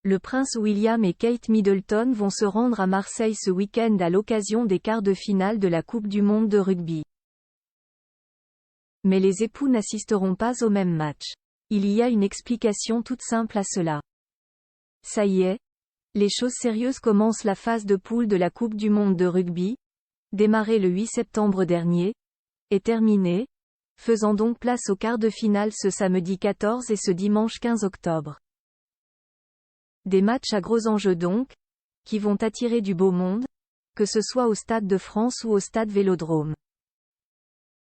Le prince William et Kate Middleton vont se rendre à Marseille ce week-end à l'occasion des quarts de finale de la Coupe du monde de rugby. Mais les époux n'assisteront pas au même match. Il y a une explication toute simple à cela. Ça y est, les choses sérieuses commencent. La phase de poule de la Coupe du monde de rugby, démarrée le 8 septembre dernier, est terminée, faisant donc place aux quarts de finale ce samedi 14 et ce dimanche 15 octobre. Des matchs à gros enjeux donc, qui vont attirer du beau monde, que ce soit au Stade de France ou au Stade Vélodrome.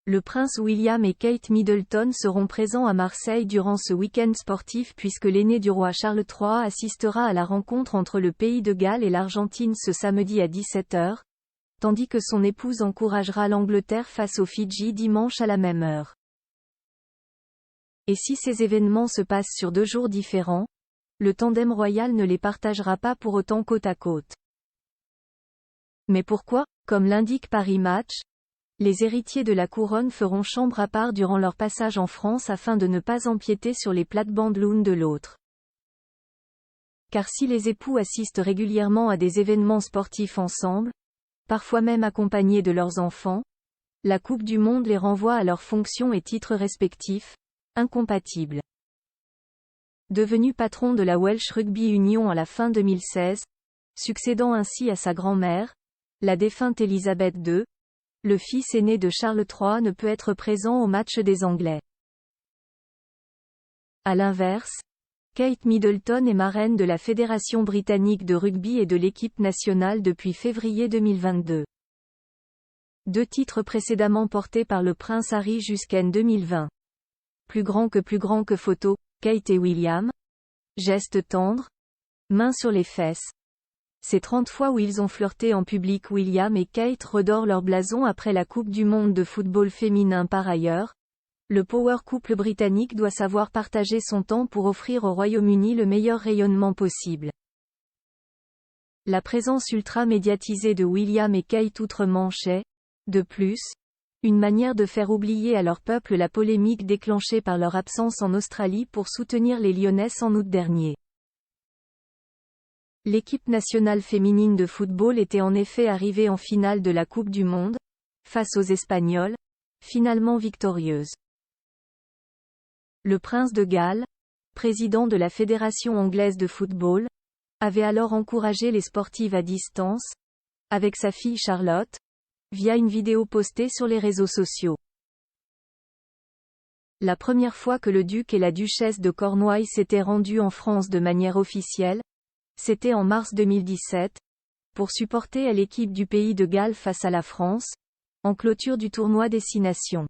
Le prince William et Kate Middleton seront présents à Marseille durant ce week-end sportif puisque l'aîné du roi Charles III assistera à la rencontre entre le pays de Galles et l'Argentine ce samedi à 17h, tandis que son épouse encouragera l'Angleterre face aux Fidji dimanche à la même heure. Et si ces événements se passent sur 2 jours différents, le tandem royal ne les partagera pas pour autant côte à côte. Mais pourquoi? Comme l'indique Paris Match, les héritiers de la couronne feront chambre à part durant leur passage en France afin de ne pas empiéter sur les plates-bandes l'une de l'autre. Car si les époux assistent régulièrement à des événements sportifs ensemble, parfois même accompagnés de leurs enfants, la Coupe du monde les renvoie à leurs fonctions et titres respectifs, incompatibles. Devenu patron de la Welsh Rugby Union à la fin 2016, succédant ainsi à sa grand-mère, la défunte Élisabeth II, le fils aîné de Charles III ne peut être présent au match des Anglais. À l'inverse, Kate Middleton est marraine de la Fédération britannique de rugby et de l'équipe nationale depuis février 2022. 2 titres précédemment portés par le prince Harry jusqu'en 2020. Plus grand que photo, Kate et William. Geste tendre. Main sur les fesses. Ces 30 fois où ils ont flirté en public. William et Kate redorent leur blason après la Coupe du monde de football féminin. Par ailleurs, le power couple britannique doit savoir partager son temps pour offrir au Royaume-Uni le meilleur rayonnement possible. La présence ultra médiatisée de William et Kate outre-Manche est, de plus, une manière de faire oublier à leur peuple la polémique déclenchée par leur absence en Australie pour soutenir les Lyonnaises en août dernier. L'équipe nationale féminine de football était en effet arrivée en finale de la Coupe du monde, face aux Espagnols, finalement victorieuse. Le prince de Galles, président de la Fédération anglaise de football, avait alors encouragé les sportives à distance, avec sa fille Charlotte, via une vidéo postée sur les réseaux sociaux. La première fois que le duc et la duchesse de Cornouailles s'étaient rendus en France de manière officielle, c'était en mars 2017, pour supporter l'équipe du pays de Galles face à la France, en clôture du tournoi des 6 nations.